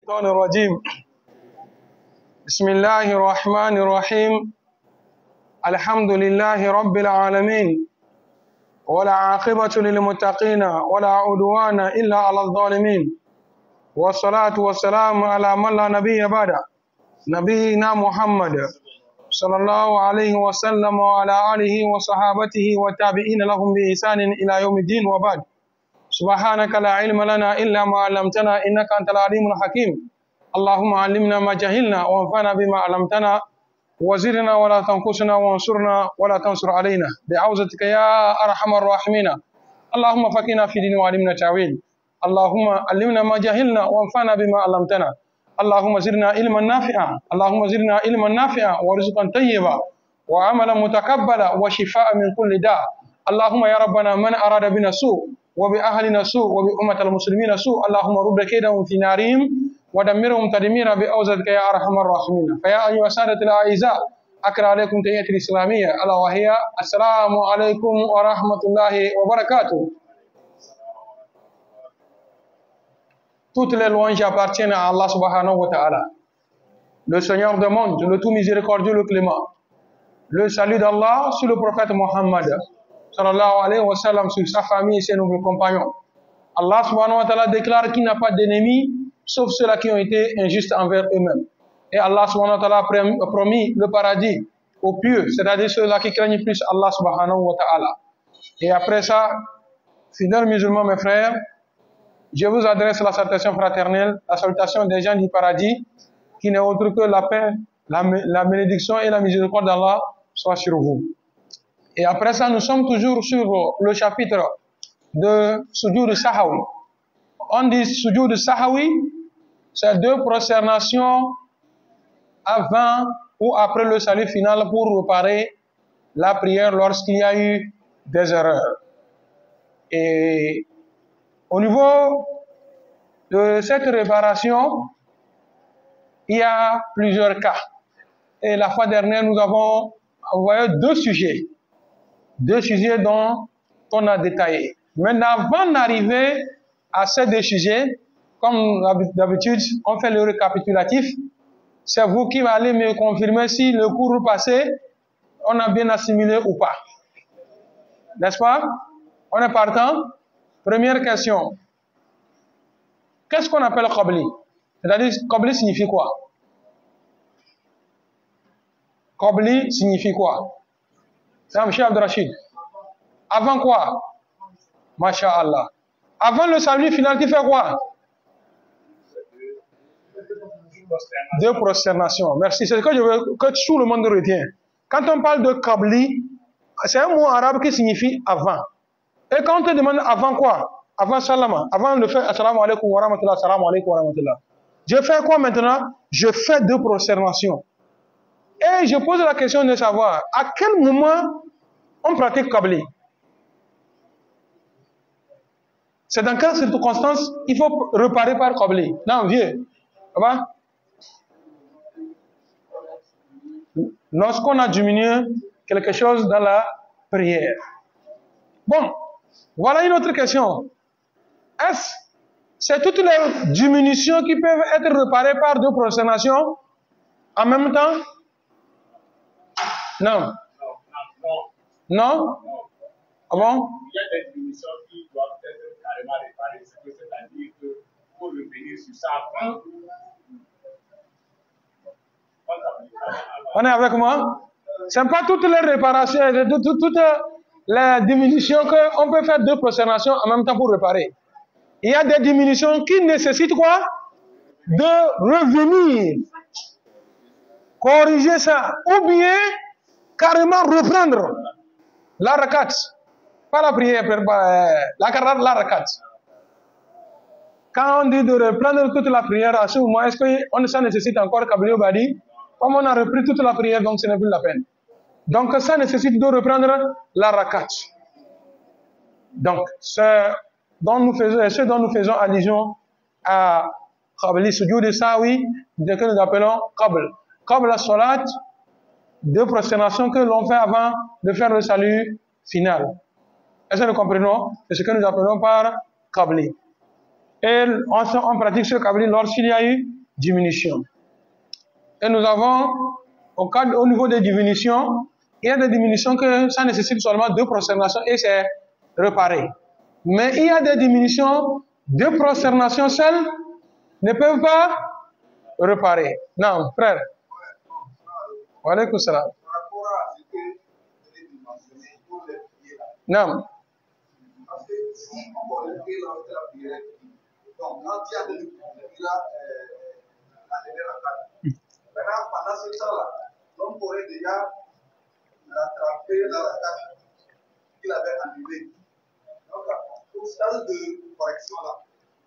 الشيطان الرجيم. بسم الله الرحمن الرحيم. الحمد لله رب العالمين، ولا عاقبة للمتقين ولا عدوان إلا على الظالمين، والصلاة والسلام على من لا نبي بعد، نبينا محمد صلى الله عليه وسلم وعلى آله وصحابته والتابعين لهم بإحسان إلى يوم الدين، وبعد. سبحانك لا علم لنا إلا ما علمتنا إنك أنت العليم الحكيم. اللهم علمنا ما جهلنا وانفعنا بما علمتنا وزرنا ولا تنقصنا وانصرنا ولا تنصر علينا بعوزتك يا أرحم الراحمين. اللهم فقنا في دين وعلمنا تأويل. اللهم علمنا ما جهلنا وانفعنا بما علمتنا. اللهم زدنا علما نافعا، اللهم زدنا علما نافعا ورزقا طيبا وعملا متقبلا وشفاء من كل داء. اللهم يا ربنا من أراد بنا سوء وبأهلنا سوء وبأمة المسلمين سوء، اللهم رد كيدهم في نارهم ودمرهم تدميرا بأوزتك يا أرحم الراحمين. فيا أيها السادة الأعزاء، أقرأ عليكم تحية الإسلامية ألا وهي السلام عليكم ورحمة الله وبركاته. Toutes les louanges appartiennent à Allah subhanahu wa ta'ala, le Seigneur du monde, le tout miséricordieux, le clément. Le salut d'Allah sur le prophète Mohammed sallallahu alayhi wa sallam, sur sa famille et ses nobles compagnons. Allah subhanahu wa ta'ala déclare qu'il n'y a pas d'ennemis sauf ceux-là qui ont été injustes envers eux-mêmes. Et Allah subhanahu wa ta'ala a promis le paradis aux pieux, c'est-à-dire ceux-là qui craignent plus Allah subhanahu wa ta'ala. Et après ça, fidèles musulmans, mes frères, je vous adresse la salutation fraternelle, la salutation des gens du paradis, qui n'est autre que la paix, la bénédiction et la miséricorde d'Allah soit sur vous. Et après ça, nous sommes toujours sur le chapitre de Sujoud Sahawi. On dit Sujoud Sahawi, c'est deux prosternations avant ou après le salut final pour réparer la prière lorsqu'il y a eu des erreurs. Et au niveau de cette réparation, il y a plusieurs cas. Et la fois dernière, nous avons envoyé deux sujets dont on a détaillé. Maintenant, avant d'arriver à ces deux sujets, comme d'habitude, on fait le récapitulatif. C'est vous qui allez me confirmer si le cours passé, on a bien assimilé ou pas. N'est-ce pas? On est partant. Première question. Qu'est-ce qu'on appelle Qabli? C'est-à-dire, Qabli signifie quoi? Qabli signifie quoi? C'est M. Abdrachid. Avant quoi? Masha'Allah. Avant le salut final, tu fais quoi? Deux prosternations. Merci. C'est ce que je veux que tout le monde retient. Quand on parle de Qabli, c'est un mot arabe qui signifie avant. Et quand on te demande avant quoi? Avant salama. Avant le fait assalamu alaikum wa rahmatullah, assalamu alaikum wa rahmatullah. Je fais quoi maintenant? Je fais deux prosternations. Et je pose la question de savoir à quel moment on pratique Qabli. C'est dans quelles circonstances il faut réparer par Qabli. Non, vieux. Lorsqu'on a diminué quelque chose dans la prière. Bon, voilà une autre question. Est-ce que c'est toutes les diminutions qui peuvent être réparées par deux prosternations en même temps? Non. Non? Ah bon? Il y a des diminutions qui doivent être carrément réparées. C'est-à-dire que pour revenir sur ça avant. On est avec moi? Ce n'est pas toutes les réparations, toutes les diminutions qu'on peut faire deux prosternations en même temps pour réparer. Il y a des diminutions qui nécessitent quoi? De revenir, corriger ça, ou bien carrément reprendre la rakat. Pas la prière, la rakat. Quand on dit de reprendre toute la prière à ce moment, est-ce que ça nécessite encore Qabli ou Badi? Comme on a repris toute la prière, donc ce n'est plus la peine. Donc ça nécessite de reprendre la rakat. Donc, ce dont nous faisons allusion à Qabli Sujoud Sahawi, que nous appelons Qabl. Qabl as-salat, deux prosternations que l'on fait avant de faire le salut final. Est-ce que nous comprenons? C'est ce que nous appelons par Qabli. Et on pratique ce Kabli lorsqu'il y a eu diminution. Et nous avons, au niveau des diminutions, il y a des diminutions que ça nécessite seulement 2 prosternations et c'est réparé. Mais il y a des diminutions, 2 prosternations seules ne peuvent pas réparer. Non, frère. Wa alaykoum salam. Non. Parce que si on va lever la prière, donc quand il y a de maintenant, pendant ce temps-là, l'homme pourrait déjà rattraper la ratage qu'il avait annulée. Donc, pour ce stade de correction-là,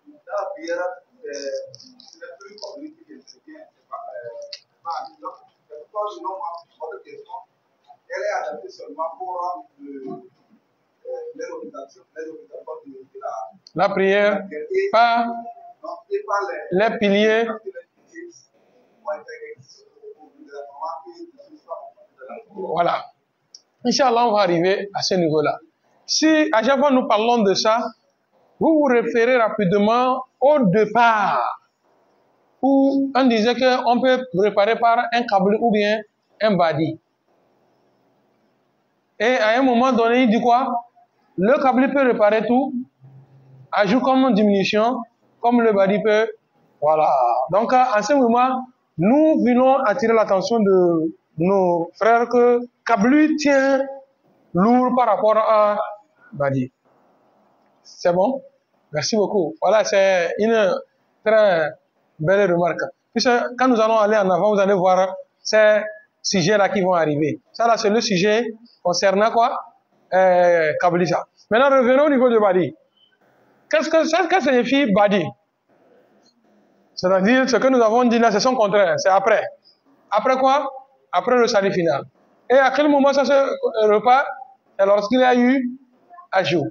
dans la prière, ce n'est plus comme lui qui vient. C'est pas donc, votre question, elle est adaptée seulement pour la prière, pas les piliers. Voilà. Inch'Allah, on va arriver à ce niveau-là. Si à chaque fois nous parlons de ça, vous vous référez rapidement au départ, où on disait qu'on peut réparer par un câble ou bien un badi. Et à un moment donné, il dit quoi? Le câble peut réparer tout, ajoute comme diminution, comme le badi peut. Voilà. Donc, à ce moment, nous voulons attirer l'attention de nos frères que câble tient lourd par rapport à badi. C'est bon? Merci beaucoup. Voilà, c'est une très belle remarque. Puisque quand nous allons aller en avant, vous allez voir ces sujets-là qui vont arriver. Ça, là, c'est le sujet concernant quoi? Kablisa. Maintenant, revenons au niveau de Badi. Qu'est-ce que signifie Badi? C'est-à-dire, ce que nous avons dit là, c'est son contraire. C'est après. Après quoi? Après le salut final. Et à quel moment ça se repart? C'est lorsqu'il y a eu ajout.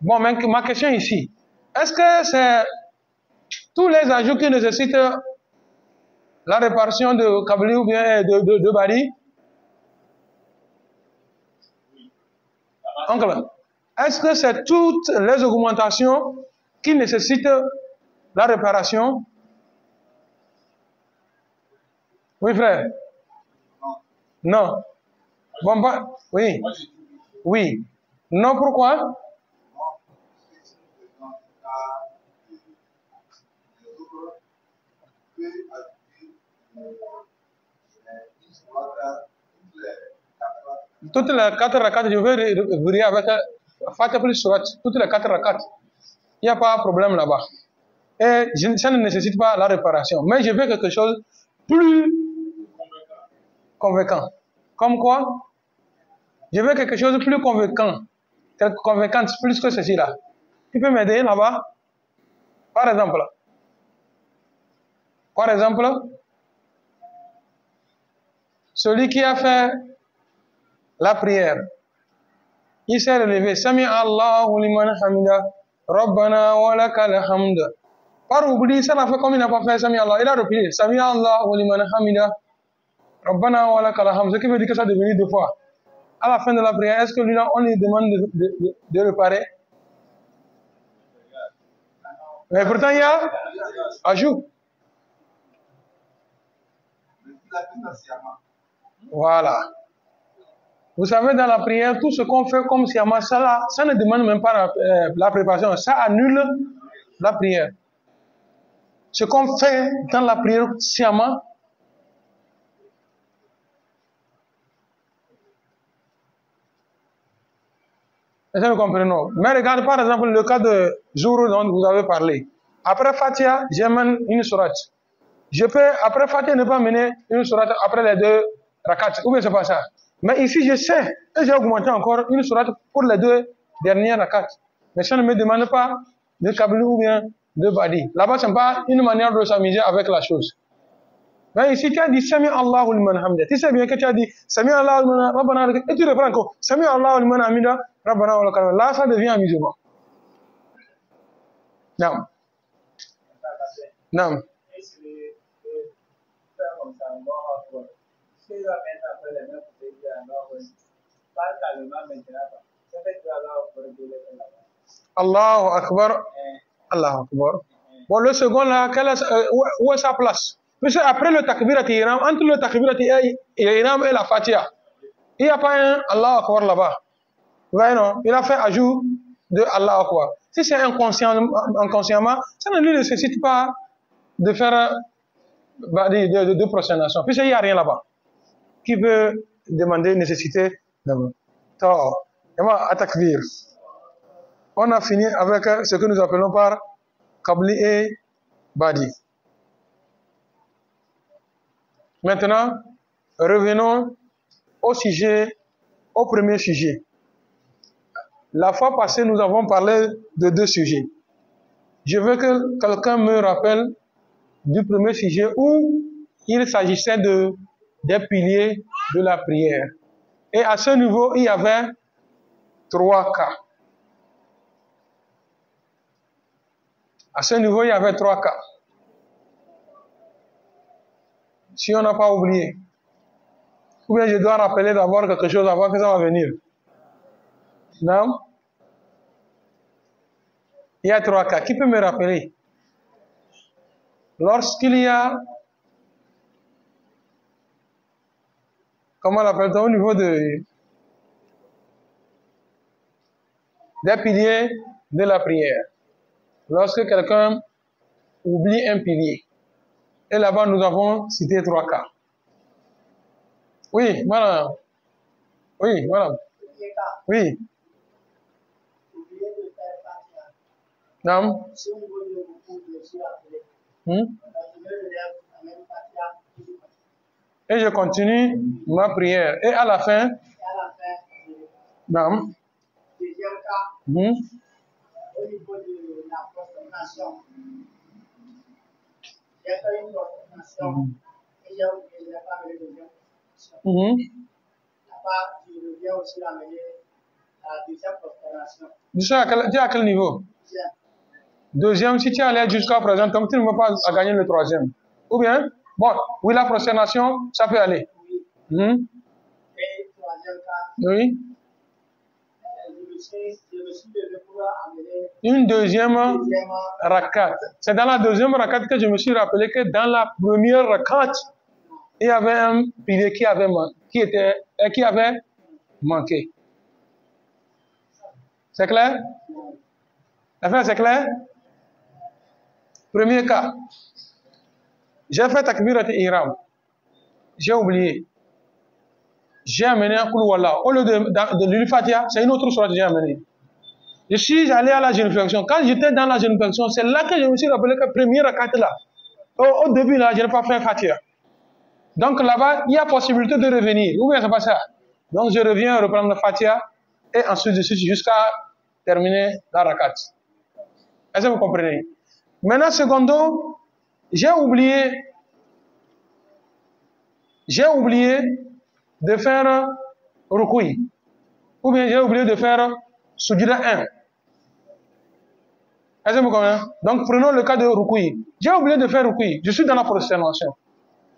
Bon, ma question ici. Est-ce que c'est tous les ajouts qui nécessitent la réparation de Kabli ou bien de Badi? Oncle, est-ce que c'est toutes les augmentations qui nécessitent la réparation? Oui, frère? Non. Bon, bah, oui. Oui. Non, pourquoi? Toutes les 4 rakats, je vais vérifier avec Fatih plus Surat. Toutes les 4 rakats. Il n'y a pas de problème là-bas. Et ça ne nécessite pas la réparation. Mais je veux quelque chose plus convaincant. Comme quoi? Je veux quelque chose de plus convaincant. Plus que ceci-là. Tu peux m'aider là-bas? Par exemple, celui qui a fait la prière, il s'est relevé. Sami Allahu liman hamida. Rabbana wa lakal hamd. Par oubli, ça l'a fait comme il n'a pas fait Sami Allah. Il a repris. Sami Allahu liman hamida. Rabbana wa lakal hamd. Ce qui veut dire que ça est devenu 2 fois. À la fin de la prière, est-ce que lui là, on lui demande de réparer? Mais pourtant, il y a ajout. Voilà. Vous savez, dans la prière, tout ce qu'on fait comme siyama, ça ne demande même pas la préparation. Ça annule la prière. Ce qu'on fait dans la prière siyama, est-ce que nous comprenons? Mais regardez par exemple le cas de Zourou dont vous avez parlé. Après Fatiha, j'amène une sourate. Je peux, après Fatiha, ne pas mener une sourate après les 2 rakats. Ou bien c'est pas ça. Mais ici, je sais que j'ai augmenté encore une sourate pour les 2 dernières rakats. Mais ça ne me demande pas de Kabli ou bien de Badi. Là-bas, ce n'est pas une manière de s'amuser avec la chose. Mais ici, tu as dit Sami Allahu liman hamida. Tu sais bien que tu as dit Sami Allahu liman rabbana et tu reprends encore Sami Allahu liman hamida rabbana wa lakal. Là, ça devient amusement. Non. Non. Allahu Akbar. Allah Akbar. Bon, le second là, où est sa place? Puisque après le takbirat ihram, entre le takbirat ihram et la Fatiha, il n'y a pas un Allah Akbar là-bas. Vous voyez, non? Il a fait ajout de Allah Akbar. Si c'est inconsciemment, ça ne lui nécessite pas de faire de prosternation. Puisqu'il n'y a rien là-bas. Qui peut demander nécessité d'abord? À takbir. On a fini avec ce que nous appelons par Qabli et Badi. Maintenant, revenons au premier sujet. La fois passée, nous avons parlé de deux sujets. Je veux que quelqu'un me rappelle du premier sujet où il s'agissait des piliers de la prière. Et à ce niveau, il y avait 3 cas. À ce niveau, il y avait 3 cas. Si on n'a pas oublié. Ou bien je dois rappeler d'abord quelque chose avant que ça va venir. Non? Il y a 3 cas. Qui peut me rappeler? Lorsqu'il y a, comment on appelle ça, au niveau des piliers de la prière. Lorsque quelqu'un oublie un pilier. Et là-bas, nous avons cité 3 cas. Oui, madame. Oui, madame. Oui. Non. Et je continue ma prière. Et à la fin, non. Deuxième cas, au niveau de la prosternation, j'ai fait une prosternation et j'ai oublié, je n'ai pas amené de deuxième prosternation. Là-bas, je reviens aussi amener la deuxième prosternation. Tu es à quel niveau? Deuxième, si tu es allé jusqu'à présent, donc tu ne veux pas gagner le troisième. Ou bien, bon, oui, la prosternation, ça peut aller. Oui. Et troisième cas, oui. Je me suis levé pour amener une deuxième rakat. C'est dans la deuxième rakat que je me suis rappelé que dans la première rakat, il y avait un pilier qui avait manqué. C'est clair? Enfin, c'est clair? Premier cas. J'ai fait takbirat ihram. J'ai oublié. J'ai amené un Qul Wallah. Au lieu de l'Ul Fatiha, c'est une autre sourate que j'ai amené. Je suis allé à la génuflexion. Quand j'étais dans la génuflexion, c'est là que je me suis rappelé que première rakat là. Au début là, je n'ai pas fait Fatiha. Donc là-bas, il y a possibilité de revenir. Ou bien c'est pas ça. Donc je reviens reprendre la Fatiha et ensuite de suite jusqu'à terminer la rakat. Est-ce que vous comprenez? Maintenant, secondo, j'ai oublié de faire Ruku'i. Ou bien j'ai oublié de faire Sujuda 1. Est-ce que vous comprenez? Donc prenons le cas de Ruku'i. J'ai oublié de faire Ruku'i. Je suis dans la prosternation.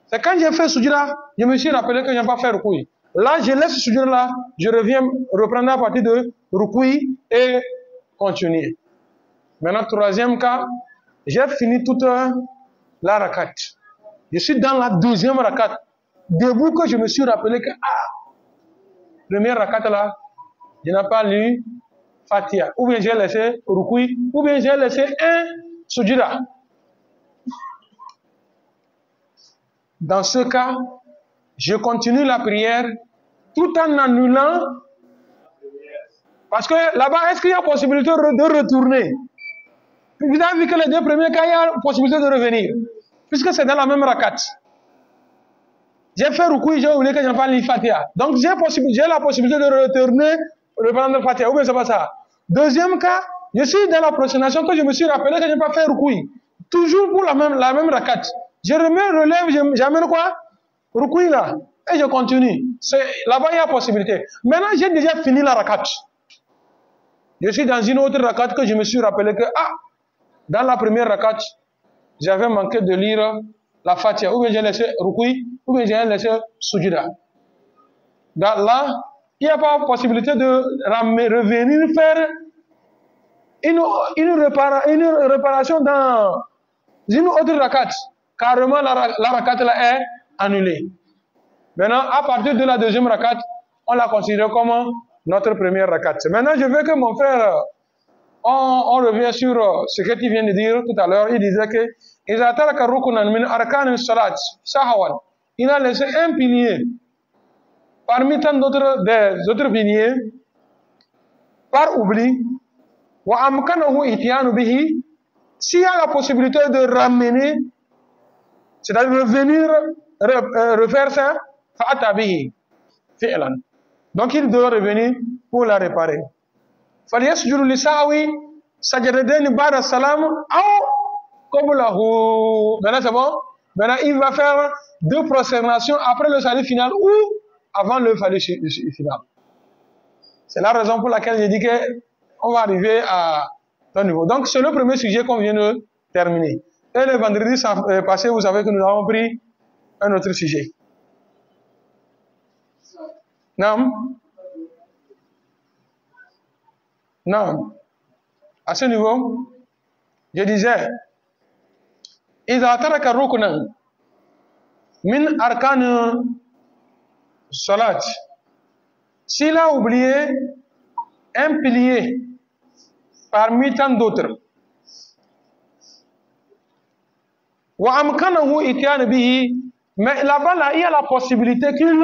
C'est quand j'ai fait Sujuda, je me suis rappelé que je n'ai pas fait Ruku'i. Là, je laisse Sujuda là, je reviens reprendre à partir de Ruku'i et continuer. Maintenant, troisième cas, j'ai fini toute la rakat. Je suis dans la deuxième rakat. Debout que je me suis rappelé que, première rakat là, je n'ai pas lu Fatiha. Ou bien j'ai laissé Ruku'i, ou bien j'ai laissé un Sujuda. Dans ce cas, je continue la prière tout en annulant. Parce que là-bas, est-ce qu'il y a possibilité de retourner? Vous avez vu que les deux premiers cas, il y a possibilité de revenir. Puisque c'est dans la même rakat. J'ai fait Ruku'i, j'ai oublié que je n'ai pas lu Fatiha. Donc j'ai la possibilité de retourner, reprendre Fatiha. Ou bien c'est pas ça. Deuxième cas, je suis dans la prosternation que je me suis rappelé que je n'ai pas fait Ruku'i. Toujours pour la même rakat. Je relève, j'amène quoi? Ruku'i là. Et je continue. Là-bas, il y a possibilité. Maintenant, j'ai déjà fini la rakat. Je suis dans une autre rakat que je me suis rappelé que, dans la première rakat, j'avais manqué de lire la Fatiha. Ou bien j'ai laissé Ruku'i, ou bien j'ai laissé Sujuda. Là, il n'y a pas possibilité de revenir faire réparation dans une autre rakat. Carrément, la rakat là est annulée. Maintenant, à partir de la deuxième rakat, on la considère comme notre première rakat. Maintenant, je veux que mon frère, on revient sur ce que tu viens de dire tout à l'heure. Il disait que il a laissé un pilier parmi tant d'autres des autres piliers par oubli. S'il y a la possibilité de ramener, c'est-à-dire de venir refaire ça, donc il doit revenir pour la réparer. Maintenant c'est bon. Maintenant il va faire deux prosternations après le salut final ou avant le salut final. C'est la raison pour laquelle j'ai dit qu'on va arriver à ton niveau. Donc c'est le premier sujet qu'on vient de terminer. Et le vendredi passé, vous savez que nous avons pris un autre sujet. Non? Non. À ce niveau, je disais, إذا ترك ركنا من أركان الصلاة, s'il a oublié un pilier parmi tant d'autres, وأمكنه إتيان به, mais là-bas, là, il y a la possibilité qu'il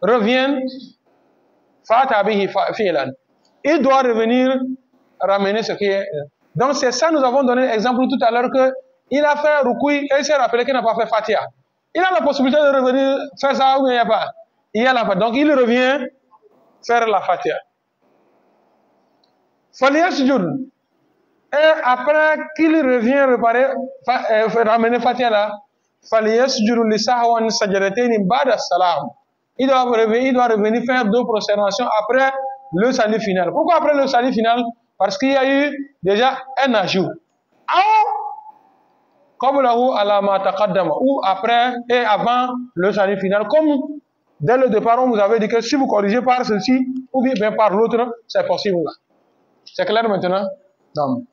revienne, il doit revenir ramener ce qui est. Donc c'est ça, nous avons donné l'exemple tout à l'heure qu'il a fait Rukoui et il s'est rappelé qu'il n'a pas fait Fatiha. Il a la possibilité de revenir faire ça ou il n'y a pas. Il y a la Fatiha. Donc il revient faire la Fatiha. Et après qu'il revient ramener Fatiha là, il doit revenir faire deux prosternations après le salut final. Pourquoi après le salut final? Parce qu'il y a eu déjà un ajout. Ou après et avant le salut final. Comme dès le départ, on vous avait dit que si vous corrigez par ceci ou bien par l'autre, c'est possible. C'est clair maintenant? Non.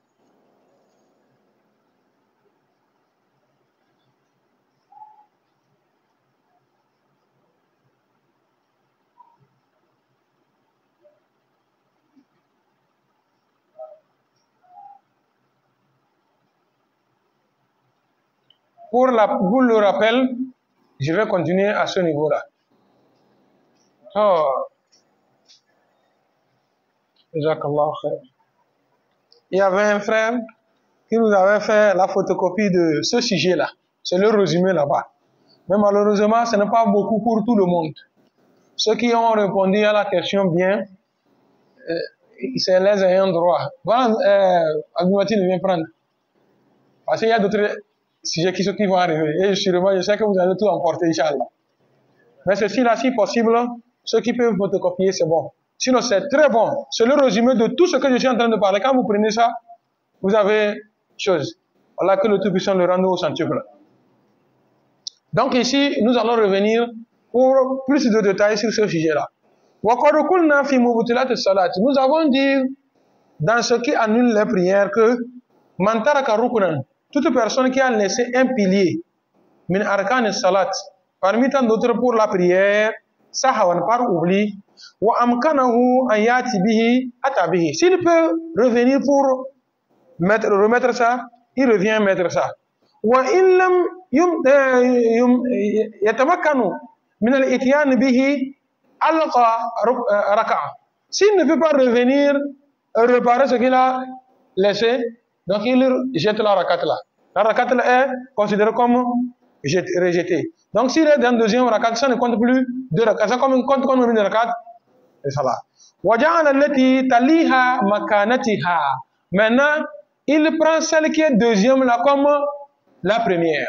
Pour le rappel, je vais continuer à ce niveau-là. Il y avait un frère qui nous avait fait la photocopie de ce sujet-là. C'est le résumé là-bas. Mais malheureusement, ce n'est pas beaucoup pour tout le monde. Ceux qui ont répondu à la question bien, c'est les ayants droit. Voilà, Abdoumatin vient prendre. Parce qu'il y a d'autres sujets qui vont arriver. Et sûrement, je sais que vous allez tout emporter, Inch'Allah. Mais ceci-là, si possible, ceux qui peuvent photocopier, c'est bon. Sinon, c'est très bon. C'est le résumé de tout ce que je suis en train de parler. Quand vous prenez ça, vous avez chose. Allah, que le Tout-Puissant le rende au centuple. Donc ici, nous allons revenir pour plus de détails sur ce sujet-là. Nous avons dit, dans ce qui annule les prières, que toute personne qui a laissé un pilier, min arkan salat, parmi tant d'autres pour la prière, sahawan par oubli, wa amkanahu ayati bihi atabihi. S'il peut revenir pour remettre ça, il revient mettre ça. Wa illam yatamakkanu min al-ityan bihi alqa raka'a. S'il ne peut pas revenir réparer ce qu'il a laissé, donc il jette la rakat là. La rakat là est considérée comme rejetée. Donc s'il est dans le deuxième rakat, ça ne compte plus de rakat. Ça compte comme une rakat. Et ça là. Maintenant, il prend celle qui est deuxième là comme la première.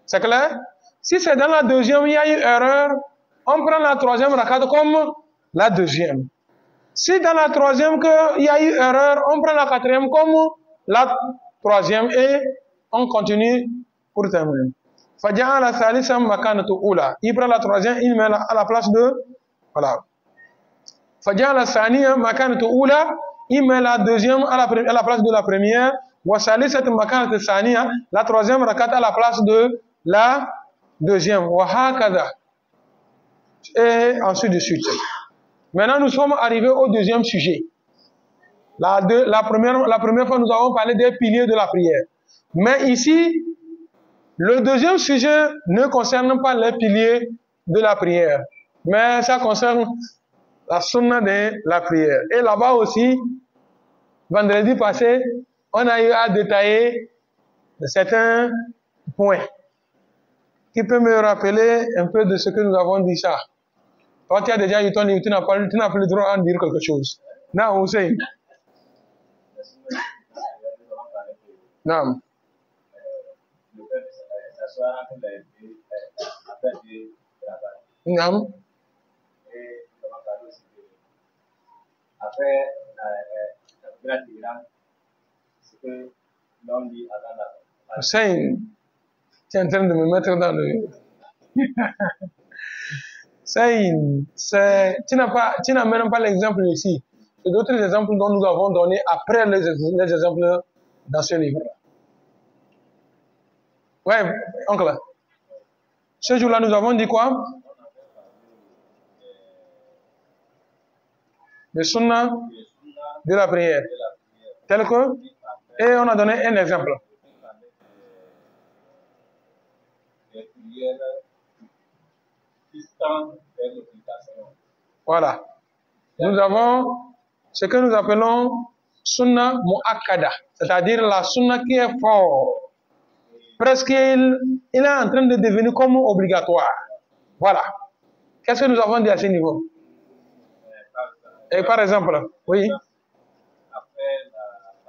C'est clair? Si c'est dans la deuxième, il y a eu erreur, on prend la troisième rakat comme la deuxième. Si dans la troisième il y a eu erreur, on prend la quatrième comme la troisième et on continue pour terminer. Il prend la troisième, il met à la place de... Voilà. فَجَعَلَ الثَّانِيَةَ مَكَانَةَ الْأُولَى, il met la deuxième à la place de la première. وَالثَّالِثَةَ مَكَانَةَ الثَّانِيَةَ, la troisième rakat à la place de la deuxième. وَهَكَذَا, et ainsi de suite. Maintenant, nous sommes arrivés au deuxième sujet. La première fois, nous avons parlé des piliers de la prière. Mais ici, le deuxième sujet ne concerne pas les piliers de la prière, mais ça concerne la sunna de la prière. Et là-bas aussi, vendredi passé, on a eu à détailler certains points. Qui peut me rappeler un peu de ce que nous avons dit ça? Toi, tu as déjà eu ton livre, tu n'as plus le droit de dire quelque chose. Non, Hussein. Non. Non. Après la ce que l'on dit avant la Hussein, tu es en train de me mettre dans le... Hussein, tu n'as même pas l'exemple ici. C'est d'autres exemples dont nous avons donné après les exemples dans ce livre-là. Ouais, oncle. Ce jour-là, nous avons dit quoi? Le sunnah de la prière. Tel que, et on a donné un exemple. Voilà. Nous avons ce que nous appelons sunnah mu'akkada, c'est-à-dire la sunnah qui est forte. Presque il est en train de devenir comme obligatoire. Voilà. Qu'est-ce que nous avons dit à ce niveau? Et par exemple, oui.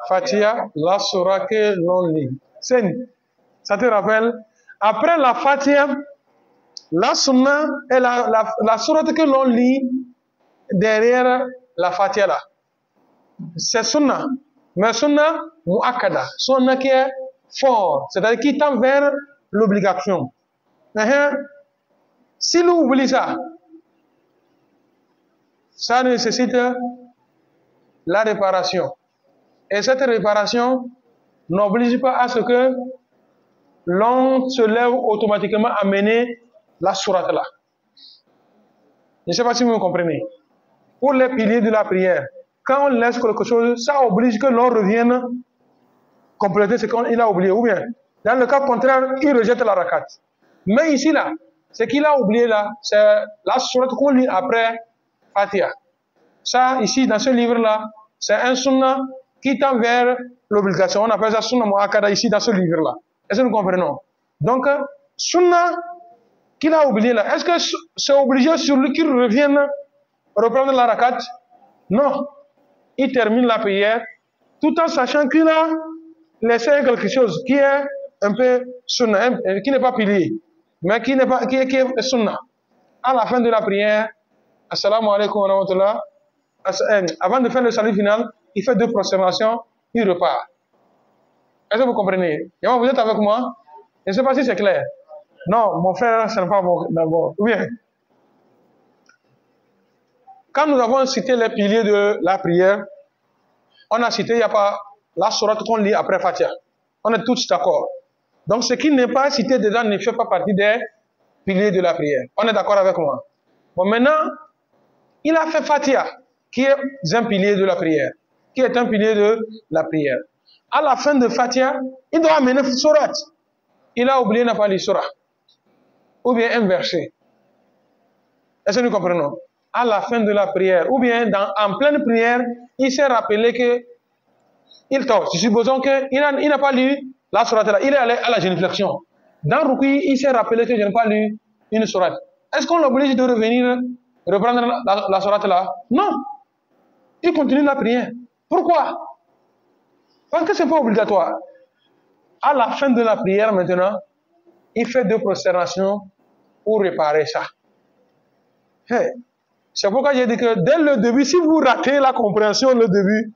Fatiha, la surah que l'on lit. Ça te rappelle? Après la Fatiha, la sunnah est la surah que l'on lit derrière la Fatiha là. C'est sunnah. Mais sunnah mu'akkada. Sunnah qui est fort. C'est-à-dire qui tend vers l'obligation. Si l'on oublie ça, ça nécessite la réparation. Et cette réparation n'oblige pas à ce que l'on se lève automatiquement à mener la sourate là. Je ne sais pas si vous me comprenez. Pour les piliers de la prière, quand on laisse quelque chose, ça oblige que l'on revienne compléter ce qu'il a oublié. Ou bien, dans le cas contraire, il rejette la rakat. Mais ici là, ce qu'il a oublié là, c'est la sourate qu'on lit après Fatiha. Ça, ici, dans ce livre-là, c'est un sunnah qui tend vers l'obligation. On appelle ça sunnah mu'akkada ici, dans ce livre-là. Est-ce que nous comprenons? Donc, sunnah qu'il a oublié là, est-ce que c'est obligé sur lui qu'il revienne reprendre la rakat? Non. Il termine la prière tout en sachant qu'il a laissé quelque chose qui est un peu sunnah, qui n'est pas pilier, mais qui est sunnah. À la fin de la prière, assalamu alaikum wa rahmatullah, avant de faire le salut final, il fait 2 prosternations, il repart. Est-ce que vous comprenez? Yama, vous êtes avec moi? Je ne sais pas si c'est clair. Non, mon frère, ce n'est pas bon d'abord. Oui. Quand nous avons cité les piliers de la prière, on a cité, il n'y a pas la sourate qu'on lit après Fatiha. On est tous d'accord. Donc, ce qui n'est pas cité dedans ne fait pas partie des piliers de la prière. On est d'accord avec moi? Bon, maintenant, il a fait Fatiha, qui est un pilier de la prière. Qui est un pilier de la prière. À la fin de Fatiha, il doit amener sourate. Il a oublié, n'a pas lu surah. Ou bien un verset. Est-ce que nous comprenons? À la fin de la prière, ou bien en pleine prière, il s'est rappelé que supposons qu'il n'a pas lu la sourate là, il est allé à la génuflexion. Dans Ruki, il s'est rappelé que je n'ai pas lu une sourate. Est-ce qu'on l'oblige de revenir reprendre la sourate là? Non. Il continue la prière. Pourquoi? Parce que ce n'est pas obligatoire. À la fin de la prière maintenant, il fait 2 prosternations pour réparer ça. Hey. C'est pourquoi j'ai dit que dès le début, si vous ratez la compréhension le début,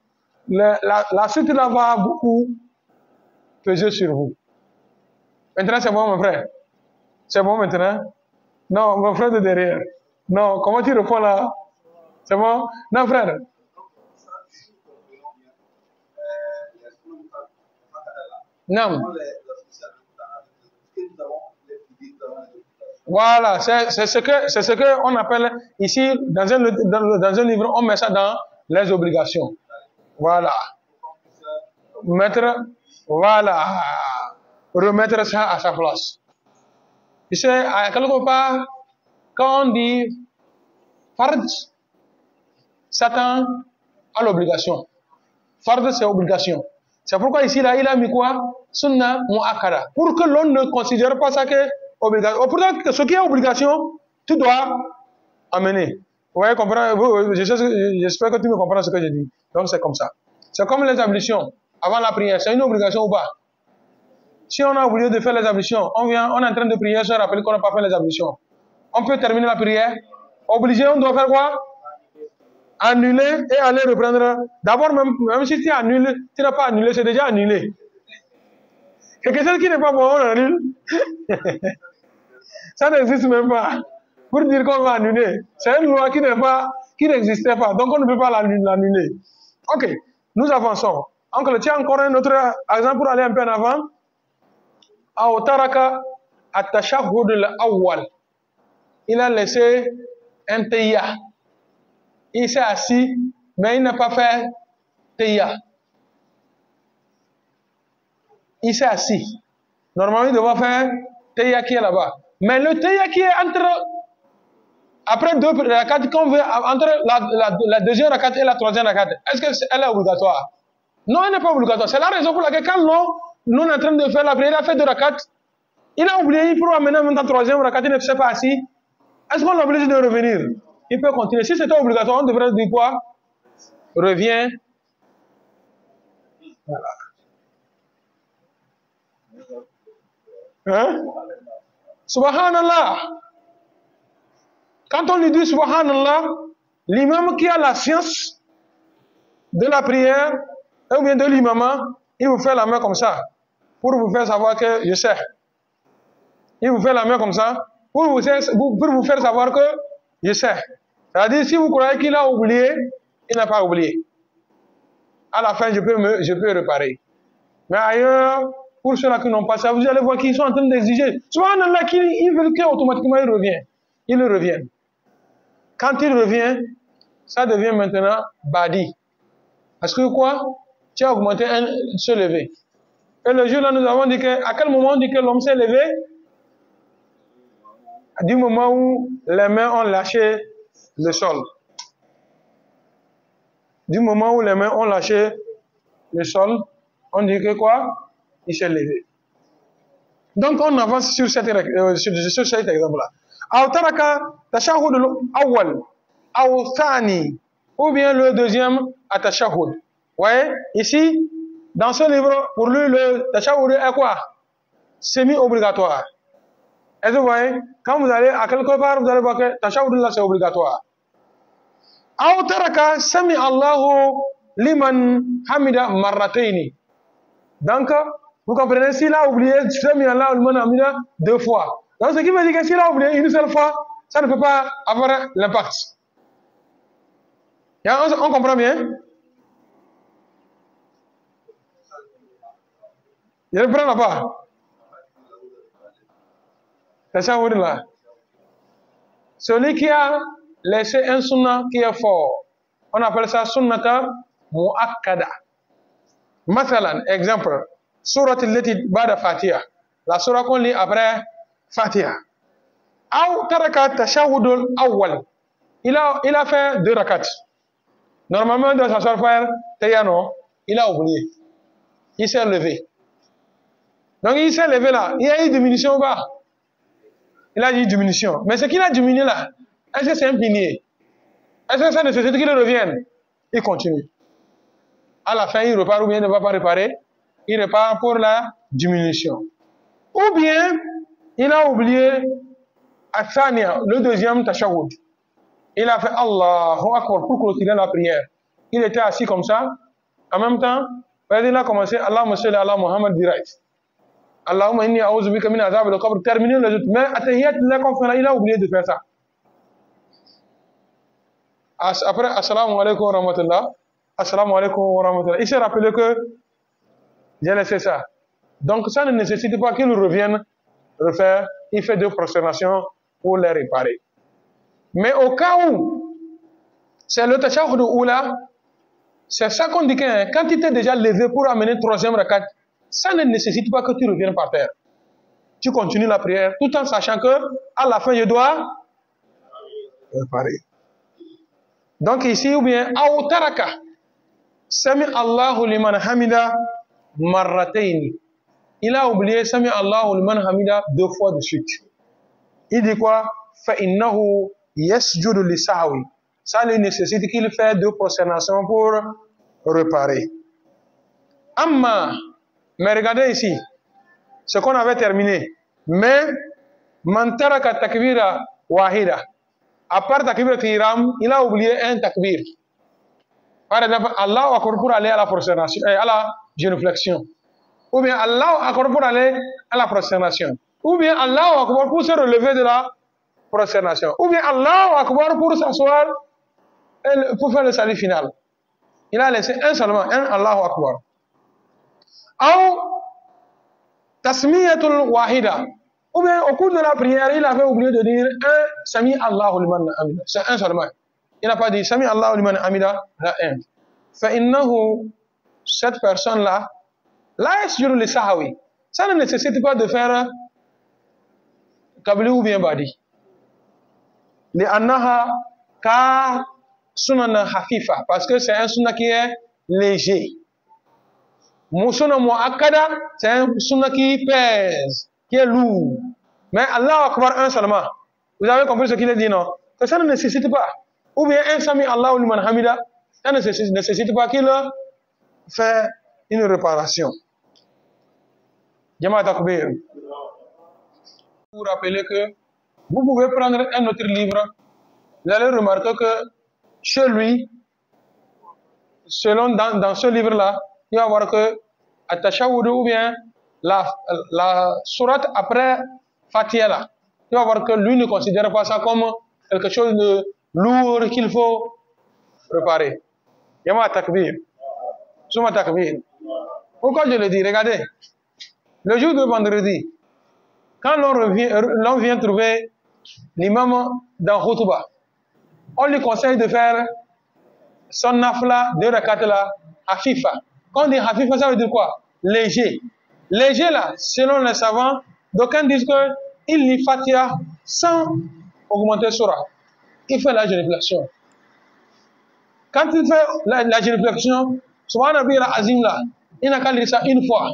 la suite là va beaucoup peser sur vous. Maintenant, c'est bon, mon frère? C'est bon maintenant? Non, mon frère de derrière. Non, comment tu réponds là? C'est bon? Non, frère. Non. Voilà, c'est ce que on appelle ici, dans un livre, on met ça dans les obligations. Voilà. Voilà. Remettre ça à sa place. Tu sais, quelque part, quand on dit fard, Satan a l'obligation. Fard, c'est obligation. C'est pourquoi ici, là, il a mis quoi? Sunna mu'akkada. Pour que l'on ne considère pas ça que obligation. Pourtant, ce qui est obligation, tu dois amener. Vous voyez, comprendre? J'espère que tu me comprends ce que je dis. Donc, c'est comme ça. C'est comme les ablutions. Avant la prière, c'est une obligation ou pas? Si on a oublié de faire les ablutions, on est en train de prier, on se rappelle qu'on n'a pas fait les ablutions. On peut terminer la prière. Obligé, on doit faire quoi? Annuler et aller reprendre. D'abord, même si tu annules, tu n'as pas annulé, c'est déjà annulé. Quelque chose qui n'est pas bon, on annule. Ça n'existe même pas. Pour dire qu'on va annuler. C'est une loi qui n'existait pas. Donc on ne peut pas l'annuler. Ok, nous avançons. Oncle, tiens encore un autre exemple pour aller un peu en avant. Aotaraka at-tashahhud al-awwal. Il a laissé un tayya. Il s'est assis, mais il n'a pas fait tayya. Il s'est assis. Normalement, il doit faire tayya qui est là-bas. Mais le tayya qui est après deux rakats, entre la deuxième rakat et la troisième rakat, est-ce qu'elle est obligatoire? Non, elle n'est pas obligatoire. C'est la raison pour laquelle quand nous on est en train de faire la prière, il a fait deux rakats, il a oublié, il faut amener maintenant la troisième rakat, il ne s'est pas assis. Est-ce qu'on l'oblige de revenir? Il peut continuer. Si c'était obligatoire, on devrait dire quoi? Reviens. Voilà. Hein? Subhanallah. Quand on lui dit Subhanallah, l'imam qui a la science de la prière, ou bien de l'imam, il vous fait la main comme ça, pour vous faire savoir que je sais. Il vous fait la main comme ça, pour vous faire savoir que je sais. C'est-à-dire, si vous croyez qu'il a oublié, il n'a pas oublié. À la fin, je peux réparer. Mais ailleurs, pour ceux-là qui n'ont pas ça, vous allez voir qu'ils sont en train d'exiger. Subhanallah, ils veulent qu'automatiquement il revienne. Il revient. Quand il revient, ça devient maintenant badi. Parce que quoi? Tu as augmenté se lever. Et le jour là, nous avons dit à quel moment on dit que l'homme s'est levé? Du moment où les mains ont lâché le sol. Du moment où les mains ont lâché le sol, on dit que quoi? Il s'est levé. Donc on avance sur cet exemple-là. Autaraka tashahhud al-awwal aw thani, ou bien le deuxième tashahhud. Vous voyez, ici, dans ce livre, pour lui, le tashahhud est quoi? Semi-obligatoire. Est-ce que vous voyez? Quand vous allez à quelque part, vous allez voir que tashahhud là, c'est obligatoire. Autaraka sami Allahu liman hamida marrataini. Donc, vous comprenez, s'il a oublié sami Allahu liman hamida deux fois. Donc, ce qui veut dire que s'il a oublié une seule fois, ça ne peut pas avoir l'impact. On comprend bien? Je ne prends pas. C'est ça, vous dites là. Celui qui a laissé un sunnah qui est fort, on appelle ça sunnata mu'akkada. Mathalan, exemple, surat al-lati ba'da Fatiha. La surah qu'on lit après Fatiha. Aw taraka tashahhud al-awwal. Il a fait deux rakats. Normalement, il doit s'asseoir faire tayya, non? Il a oublié. Il s'est levé. Donc, il s'est levé là. Il y a eu diminution ou pas? Il a eu diminution. Mais ce qu'il a diminué là, est-ce que c'est un pilier? Est-ce que ça nécessite qu'il revienne? Il continue. À la fin, il repart ou bien il ne va pas réparer. Il repart pour la diminution. Ou bien, il a oublié Athania, le deuxième tashahhud. Il a fait Allahu Akbar pour clôturer la prière. Il était assis comme ça. En même temps, il a commencé Allahumma salli ala Muhammad direct. Allahumma inni a'udhu bika min azab al-qabr. Terminé les autres. Mais Atahiyat, il a oublié de faire ça. après assalamu alaikum wa rahmatullah, assalamu alaikum wa rahmatullah, il s'est rappelé que j'ai laissé ça. Donc ça ne nécessite pas qu'il revienne refaire, il fait 2 prosternations pour les réparer. Mais au cas où c'est le tashahhud oula, c'est ça qu'on dit que quand tu t'es déjà levé pour amener 3e rakat, ça ne nécessite pas que tu reviennes par terre. Tu continues la prière tout en sachant que à la fin je dois réparer. Donc ici, ou bien aw taraka sami Allahu liman hamida marratayn. Il a oublié sami Allahu liman hamida 2 fois de suite. Il dit quoi? Fa innahu yasjudu li sahwi. Ça lui nécessite qu'il fait 2 prosternations pour réparer. Amma, mais regardez ici, ce qu'on avait terminé. Mais man taraka takbira wahida. À part takbir tiram, il a oublié un takbir. Par exemple, Allah Akbar pour aller à la prosternation, à la génuflexion. Ou bien Allah Akbar pour aller à la prosternation. Ou bien Allah Akbar pour se relever de la prosternation. Ou bien Allah Akbar pour s'asseoir pour faire le salut final. Il a laissé un seulement, un Allahu Akbar. Ou tasmiyatul wahida. Ou bien au cours de la prière, il avait oublié de dire un Sami Allahu liman hamida. C'est un seulement. Il n'a pas dit Sami Allahu liman hamida, la un. Fa innahu, cette personne-là, la yasjudu li sahwi. Ça ne nécessite pas de faire qabli ou bien badi. Li annaha ka sunan hafifa, parce que c'est un sunnah qui est léger. Sunnah muakkada, c'est un sunnah qui pèse, qui est lourd. Mais Allah Akbar un seulement. Vous avez compris ce qu'il a dit, non? Que ça ne nécessite pas. Ou bien un Sami Allahu liman hamida, ça ne nécessite pas qu'il fait une réparation. Jamaat Takbir. Vous rappelez que vous pouvez prendre un autre livre. Vous allez remarquer que chez lui, selon dans ce livre-là, il va voir que At-Tashahhud ou bien la sourate après Fatiha là, il va voir que lui ne considère pas ça comme quelque chose de lourd qu'il faut préparer. Yama Takbir. Souma Takbir. Pourquoi je le dis? Regardez. Le jour de vendredi, quand l'on vient trouver l'imam dans Khutbah, on lui conseille de faire son nafla de rakat là, hafifa. Quand on dit hafifa, ça veut dire quoi? Léger. Léger là, selon les savants, d'aucuns disent qu'il lit Fatiha sans augmenter surah. Il fait la génuflexion. Quand il fait la génuflexion, Subhanallah al-Azim là, il n'a qu'à lire ça une fois.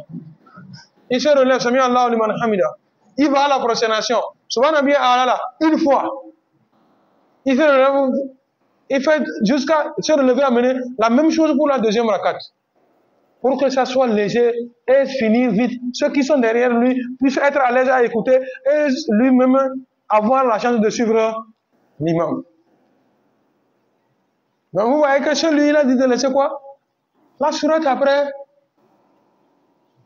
Il se relève, Sami Allahu liman hamida. Il va à la prosternation, Subhanallah une fois. Il se relève, il fait jusqu'à se relever à mener la même chose pour la 2e rakat. Pour que ça soit léger et finir vite. Ceux qui sont derrière lui puissent être à l'aise à écouter et lui-même avoir la chance de suivre l'imam. Donc vous voyez que celui-là il a dit de laisser quoi? La sourate après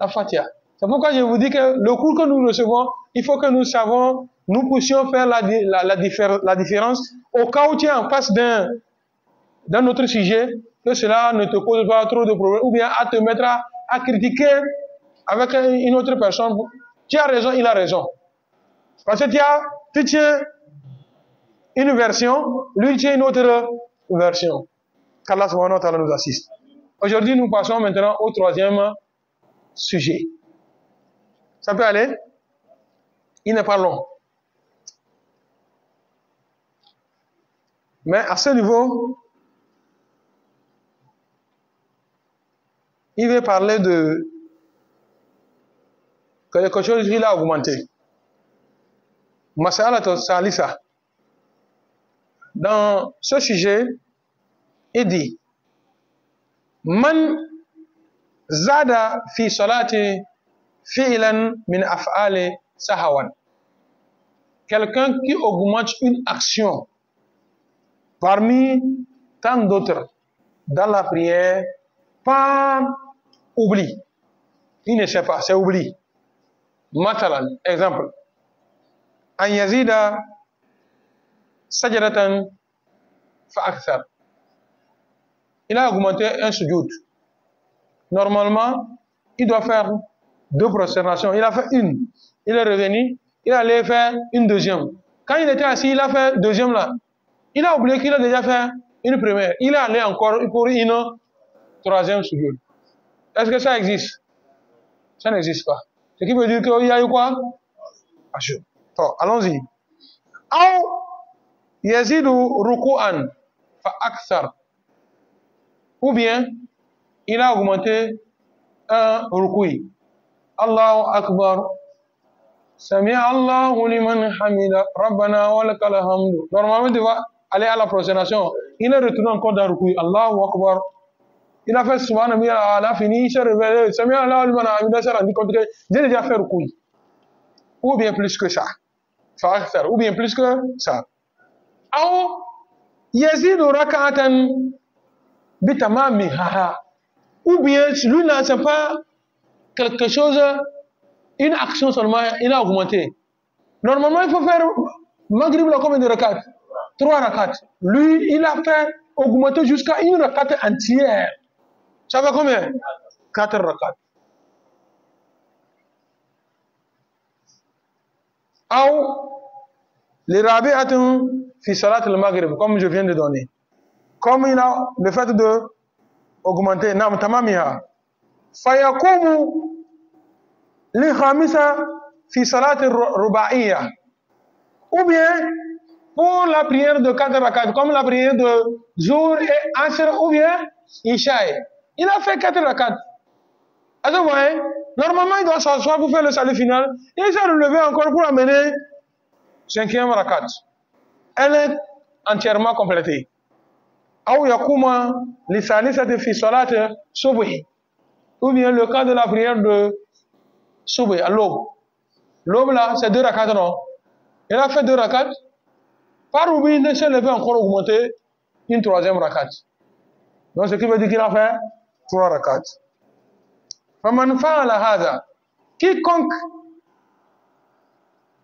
la Fatiha. C'est pourquoi je vous dis que le cours que nous recevons, il faut que nous savons, nous puissions faire la différence au cas où tu es en face d'un autre sujet, que cela ne te cause pas trop de problèmes, ou bien à te mettre à critiquer avec une autre personne. Tu as raison, il a raison. Parce que tu tiens une version, lui tient une autre version. Qu'Allah subhanahu wa ta'ala nous assiste. Aujourd'hui, nous passons maintenant au 3e sujet. Ça peut aller? Il n'est pas long. Mais à ce niveau, il veut parler de quelque chose qu'il a augmenté. Mas'alat Salisa. Dans ce sujet, il dit Man zada fi salati fi'lan min af'ali sahawan. Quelqu'un qui augmente une action parmi tant d'autres dans la prière par oubli. Il ne sait pas, c'est oubli. Matalan, exemple. An yazida sajadatan fa akthar. il a augmenté un sujoud. Normalement, il doit faire 2 prosternations. Il a fait une. Il est revenu. Il allait faire une deuxième. Quand il était assis, il a fait deuxième là. Il a oublié qu'il a déjà fait une première. Il est allé encore pour une 3e sujoud. Est-ce que ça existe? Ça n'existe pas. Ce qui veut dire qu'il y a eu quoi? Allons-y. Aw yazidu ruku'an fa akthar. Ou bien, il a augmenté un ruku'i. Allahu Akbar. Sami'a Allahu liman hamida. Rabbana wa lakal hamdu. Normalement, il va aller à la prosternation. Il est retourné encore dans le ruku'i. Allahu Akbar. Il a fait subhanallah, il a fini, il s'est réveillé. Sami'a Allahu liman hamida, il s'est rendu compte que j'ai déjà fait ruku'i. Ou bien plus que ça. Ou bien plus que ça. Aw yazidu rak'atan bitamamiha. Ou bien, lui là, c'est pas quelque chose, une action seulement, il a augmenté. Normalement, il faut faire Maghrib là combien de rak'at? 3 rak'at. Lui, il a fait augmenter jusqu'à une rak'at entière. Ça va combien? 4 rak'at. Ou les rabi'atun fi salat al-maghrib, comme je viens de donner. Comme il a le fait de augmenter, nam tamamiha. Fayakumu li khamisa fi salat al-ruba'iyya. Ou bien, pour la prière de 4 rak'at, comme la prière de Zohr et Asr, ou bien Isha. Il a fait 4 rak'at. Alors, vous voyez, normalement, il doit s'asseoir pour faire le salut final. Il s'est relevé encore pour amener 5e rakat. Elle est entièrement complétée. Ou yakuma li salisati fi salat subhi. Ou bien le cas de la prière de subhi à l'aube. L'aube là, c'est 2 rakats, non? Il a fait 2 rakats. Par oubli, il s'est levé encore augmenter une 3e rakat. Donc ce qui veut dire qu'il a fait 3 rakats. Faman fa'ala hadha. Quiconque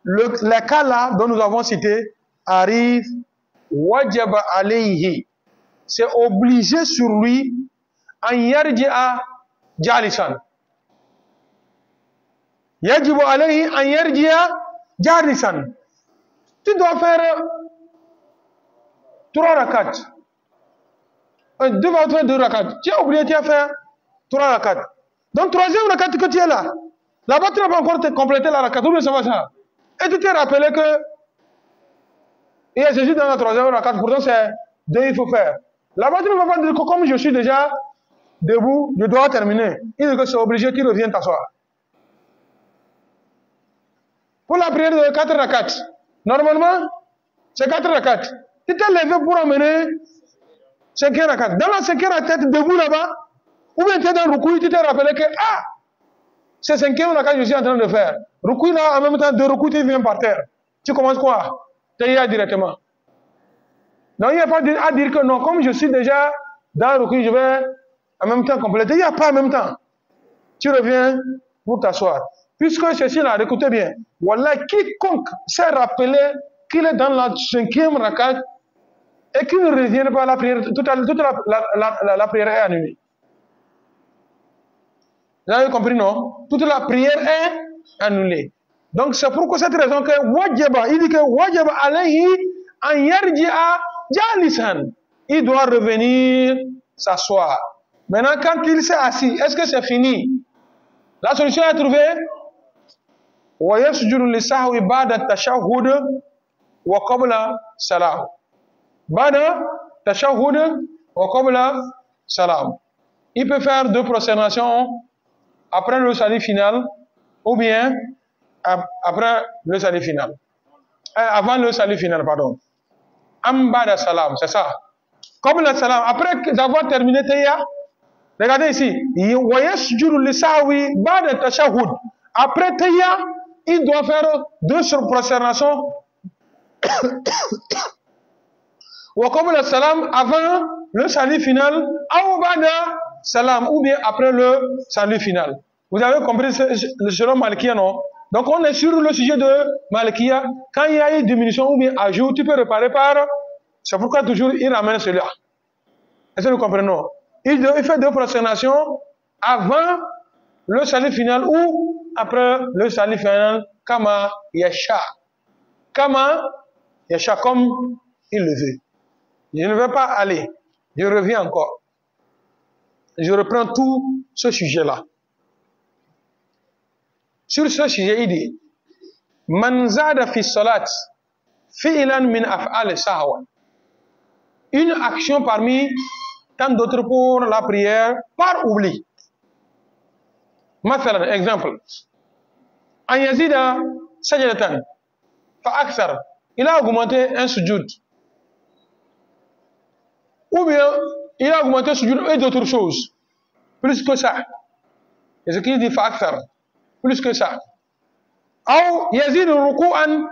les cas là dont nous avons cité arrive, wajaba alayhi, c'est obligé sur lui, an yarji'a jalisan. Yajibu alayhi an yarji'a jalisan. Tu dois faire 3 rakats. Tu vas faire 2 rakats. Tu as oublié, tu as fait 3 rakats. Donc 3e rakat que tu es là. Là-bas, tu n'as pas encore complété la rakat. Où ça va ça? Et tu t'es rappelé que il y a Jésus dans la 3e rakat. Pourtant, c'est 2 il faut faire. Là-bas, tu ne vas pas dire que comme je suis déjà debout, je dois terminer. Il dit que c'est obligé, tu reviens t'asseoir. Pour la prière de 4 rakats, normalement, c'est 4 rakats. Tu t'es levé pour amener 5e rakat. Dans la 5e rakat, debout là-bas, ou bien tu es dans le ruku'i, tu t'es rappelé que, c'est 5e rakat que je suis en train de faire. Ruku'i là, en même temps, de ruku'i, tu viens par terre. Tu commences quoi? Tu y directement. Non, il n'y a pas à dire que non, comme je suis déjà dans le ruku'i, je vais en même temps compléter. Il n'y a pas en même temps. Tu reviens pour t'asseoir. Puisque ceci là, écoutez bien. Voilà, quiconque s'est rappelé qu'il est dans la 5e rakat et qu'il ne revient pas à la prière, toute la prière est annulée. Vous avez compris, non? Toute la prière est annulée. Donc c'est pourquoi cette raison que wajaba, il dit que wajaba alayhi an yarji'a jalisan. Il doit revenir s'asseoir. Maintenant, quand il s'est assis, est-ce que c'est fini? La solution est trouvée. Wa yasjudu li sahwi ba'da tashahhud wa qabla salam. Ba'da tashahhud wa qabla salam. Il peut faire 2 prosternations après le salut final, ou bien après le salut final. Avant le salut final, pardon. Ambada salam, c'est ça. Comme le salam, après avoir terminé Tayya, regardez ici. Après Tayya, il doit faire 2 prosternations. Ou comme le salam, avant le salut final, salam, ou bien après le salut final. Vous avez compris selon Malikia, non? Donc on est sur le sujet de Malikia. Quand il y a une diminution ou bien ajout, tu peux réparer par. C'est pourquoi toujours il ramène celui-là. Est-ce que nous comprenons? Il fait 2 prosternations avant le salut final ou après le salut final, Kama Yasha. Kama Yasha, comme il le veut. Je ne vais pas aller. Je reviens encore. Je reprends tout ce sujet-là. Sur ce sujet, il dit Man zada fi salat fi'lan min af'al sahwa. Une action parmi tant d'autres pour la prière par oubli. مثلا exemple أن يزيد سجدة فأكثر. Il a augmenté un sujoud. Ou bien il a augmenté un sujoud et d'autres choses. Plus que ça. Et ce qu'il dit فأكثر. Plus que ça. أو يزيد ركوعا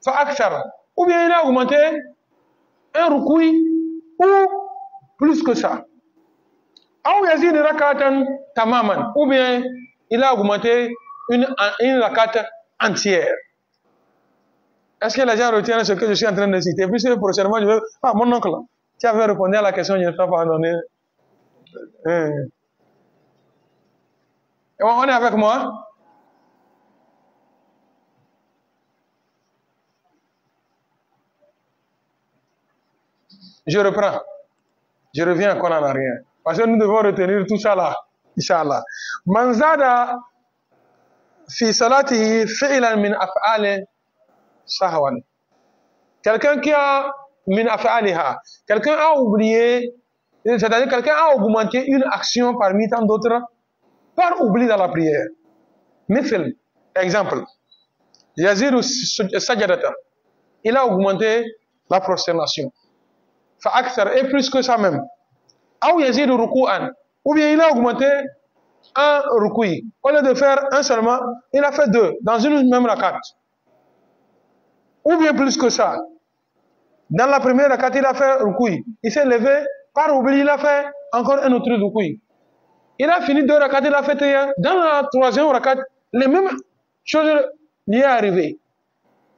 فأكثر. Ou bien il a augmenté un rukoui ou plus que ça. أو يزيد ركعة تماما. Ou bien il a augmenté une rakate entière. Est-ce que les gens retiennent ce que je suis en train de citer? Puis prochainement, je vais... Ah, mon oncle, tu avais répondu à la question, je ne sais pas donner. On est avec moi? Je reprends. Je reviens encore en arrière. Parce que nous devons retenir tout ça là. Inch'Allah. Man zada fi salatihi fi'lan min af'ali sahwan. Quelqu'un qui a min af'aliha. Quelqu'un a oublié, c'est-à-dire quelqu'un a augmenté une action parmi tant d'autres par oubli dans la prière. Mithil, exemple. Yaziru sajadata. Il a augmenté la prosternation. Fa'akthar, et plus que ça même. Ou yaziru ruku'an. Ou bien il a augmenté un rukoui. Au lieu de faire un seulement, il a fait 2 dans une même rakat. Ou bien plus que ça. Dans la première rakat, il a fait rukoui. Il s'est levé, par oubli, il a fait encore un autre rukoui. Il a fini 2 rakats, il a fait 1. Dans la 3e rakat, les mêmes choses lui sont arrivées.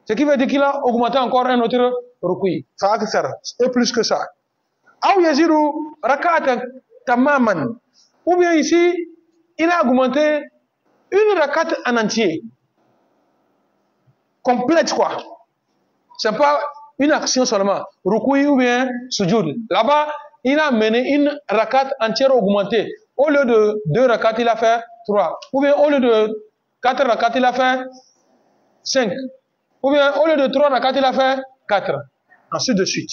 Ce qui veut dire qu'il a augmenté encore un autre rukoui. Ça a faire. Et plus que ça. Ou yaziru rakat tamaman. Ou bien ici, il a augmenté une rakat en entier. Complète quoi. Ce n'est pas une action seulement. Rukoui ou bien sujoud. Là-bas, il a mené une rakat entière augmentée. Au lieu de 2 rakats, il a fait 3. Ou bien au lieu de 4 rakats, il a fait 5. Ou bien au lieu de 3 rakats, il a fait 4. Ainsi de suite.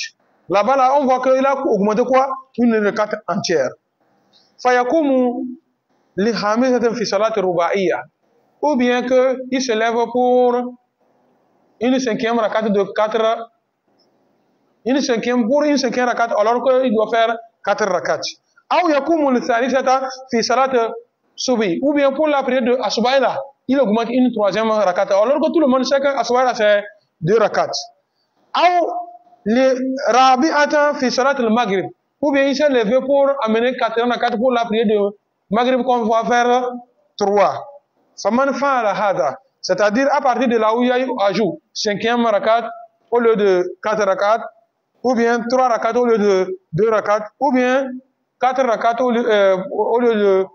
Là-bas, là, on voit qu'il a augmenté quoi? Une rakat entière. Fayakumu li hamisatan fi salat ruba'iyya. Ou bien qu'il se lève pour une 5e rakat de 4. Une 5e pour une 5e rakat alors qu'il doit faire 4 rakats. Ou yakumu li thalithata fi salat subhi. Ou bien pour la prière de Asubhaïla, il augmente une 3e rakat alors que tout le monde sait que Asubhaïla c'est 2 rakats. Ou li rabi'ata fi salat al-maghrib. Ou bien il s'est levé pour amener 4 rakats pour la prière de Maghrib qu'on va faire 3. Faman fa'ala hada. C'est-à-dire à partir de là où il y a eu ajout 5e rakat au lieu de 4 rakats, ou bien 3 rakats au lieu de 2 rakats, ou bien 4 rakats au lieu de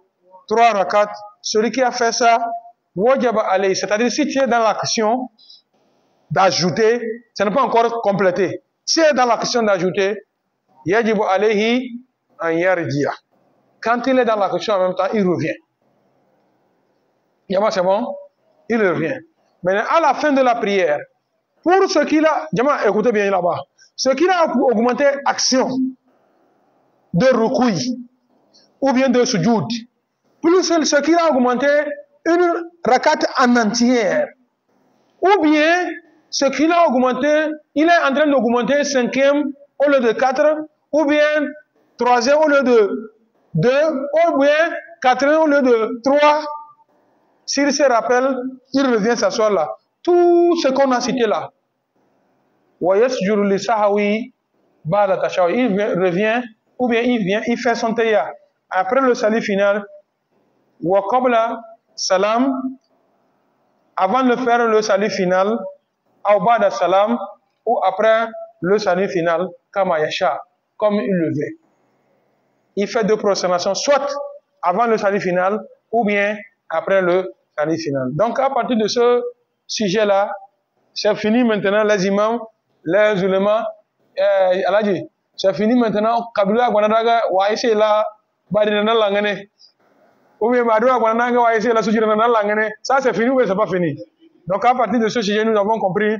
3 rakats. Celui qui a fait ça, wajaba alayhi. C'est-à-dire si tu es dans l'action d'ajouter, ce n'est pas encore complété. Si tu es dans l'action d'ajouter, yajibu alayhi an yarji'a. Quand il est dans l'action en même temps, il revient. Yama, c'est bon? Il revient. Mais à la fin de la prière, pour ce qu'il a, Yama, écoutez bien là-bas, ce qu'il a augmenté action de rukoui ou bien de sujoud, plus ce qu'il a augmenté une rakat en entière, ou bien ce qu'il a augmenté, il est en train d'augmenter 5e au lieu de 4, ou bien 3e au lieu de 2, ou bien 4e au lieu de 3. S'il se rappelle, il revient s'asseoir là. Tout ce qu'on a cité là. Il revient, ou bien il vient, il fait son taya. Après le salut final, wa qabla salam, avant de faire le salut final, ou ba'da salam, ou après le salut final, kama yasha, comme il le veut. il fait 2 prosternations, soit avant le salut final ou bien après le salut final. Donc à partir de ce sujet-là, c'est fini maintenant les imams, les ulémas, Aladji, c'est fini maintenant, Kabila Gwanadaga, Waïsé la, Badina Langane, ou bien Badua Gwanadaga, Waïsé la Soujirana Langane, ça c'est fini ou bien c'est pas fini. Donc à partir de ce sujet, nous avons compris,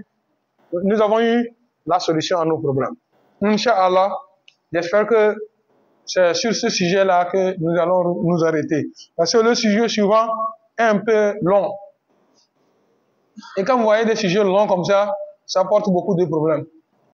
nous avons eu la solution à nos problèmes. Inch'Allah, j'espère que c'est sur ce sujet-là que nous allons nous arrêter. Parce que le sujet suivant est un peu long. Et quand vous voyez des sujets longs comme ça porte beaucoup de problèmes.